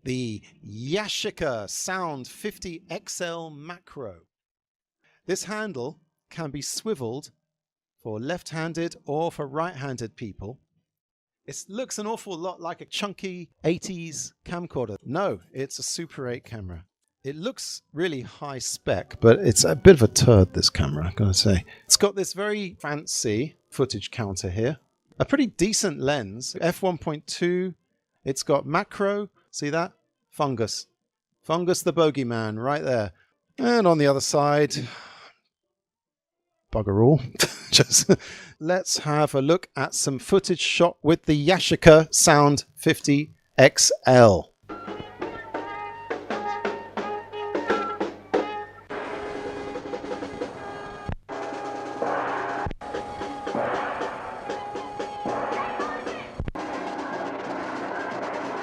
the Yashica Sound 50 XL Macro. This handle can be swiveled for left-handed or for right-handed people. It looks an awful lot like a chunky 80s camcorder. No, it's a Super 8 camera. It looks really high spec, but it's a bit of a turd, this camera, I've got to say. It's got this very fancy footage counter here. A pretty decent lens, f1.2. It's got macro, see that? Fungus. Fungus the bogeyman right there. And on the other side, bugger all. Just let's have a look at some footage shot with the Yashica Sound 50 XL.